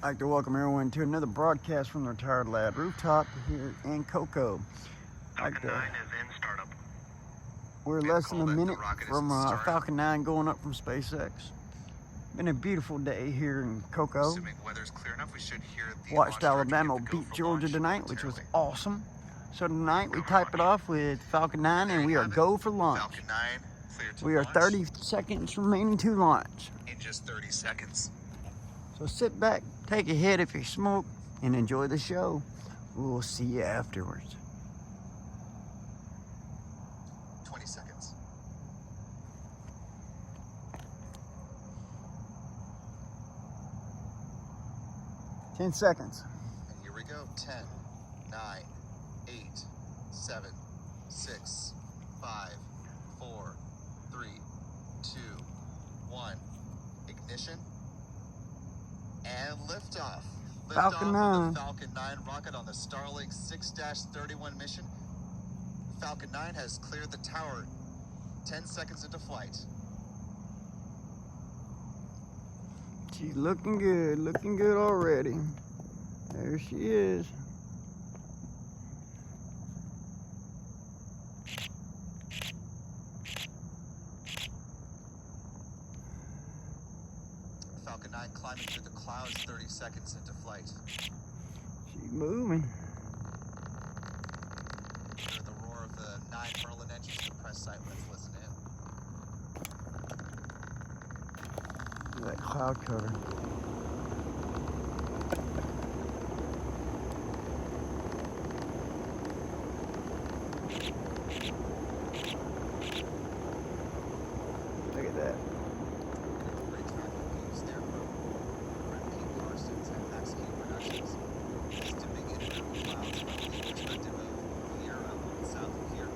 I'd like to welcome everyone to another broadcast from the Retired Lad Rooftop here in Cocoa. Falcon 9 is in startup. We're less than a minute from Falcon 9 going up from SpaceX. Been a beautiful day here in Cocoa. Assuming weather's clear enough, we should hear the Watched Alabama beat Georgia tonight, which was awesome. So tonight we type it off with Falcon 9 and we are go for launch. Falcon 9 clear to We are launch 30 seconds remaining to launch. in just 30 seconds. So sit back, take a hit if you smoke, and enjoy the show. We'll see you afterwards. 20 seconds. 10 seconds. And here we go. 10, 9, 8, 7, 6, 5, 4, 3, 2, 1. Ignition. And liftoff. Falcon 9. The Falcon 9 rocket on the Starlink 6-31 mission. Falcon 9 has cleared the tower 10 seconds into flight. She's looking good already. There she is. Falcon 9 climbing through the clouds 30 seconds into flight. She's moving. Hear the roar of the 9 Merlin engines in the press site. Let's listen in. That cloud cover. Look at that. Great tracking views there from Pete Carson's and XQ Productions. Just dipping in and out of the clouds from the perspective of here up south of here.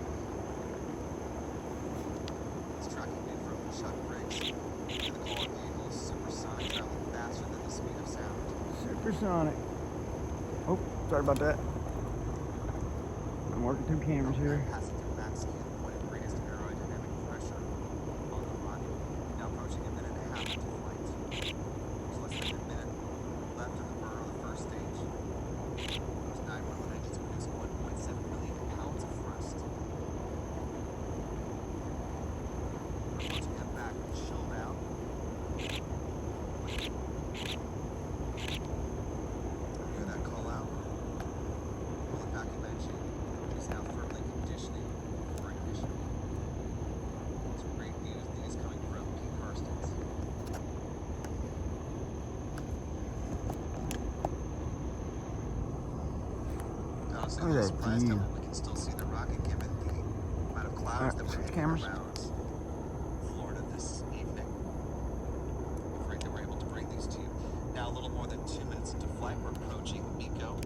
This tracking view from Chuck Briggs. The call vehicle is supersonic, traveling faster than the speed of sound. Supersonic. Oh, sorry about that. I'm working through cameras here. Passing through max speed, the point of greatest aerodynamic pressure on the rocket. Now approaching a minute and a half into flight. There's less than a minute left of the burn on the first stage. Those 9 Merlin engines produce 1.7 million pounds of thrust. We're about to get back chilled out. Hear that call out? Well, the vacuum engine is now firmly conditioning for ignition. Some great news, these coming from Pete Carson's. Honestly, Look at I'm that surprised view. how we can still see the rocket given the amount of clouds that Switch we're cameras. around Florida this evening. Great that we're able to bring these to you. Now a little more than 2 minutes into flight, we're approaching Miko.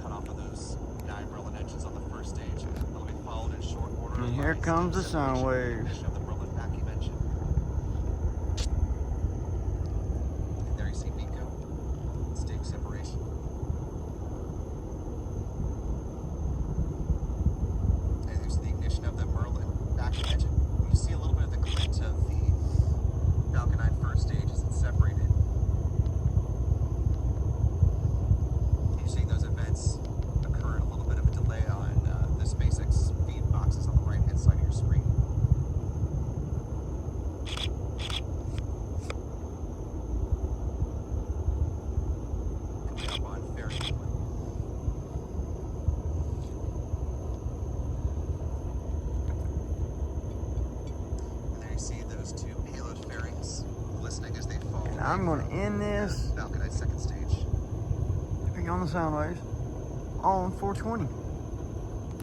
Cut off of those 9 Merlin engines on the first stage. They'll be followed in short order. And here by comes the steam sound separation waves. of the Merlin vacuum engine. And there you see Miko. Steam separation. And there's the ignition of the Merlin vacuum engine. You see a little bit of the glint of the Falcon 9 first stage as it's separated. You're seeing those events occur in a little bit of a delay on the SpaceX feed boxes on the right-hand side of your screen. Coming up on fairing 1. And there you see those 2 payload fairings glistening as they fall. And I'm going to end this, Falcon 9 second stage. depending on the sound waves, on 420.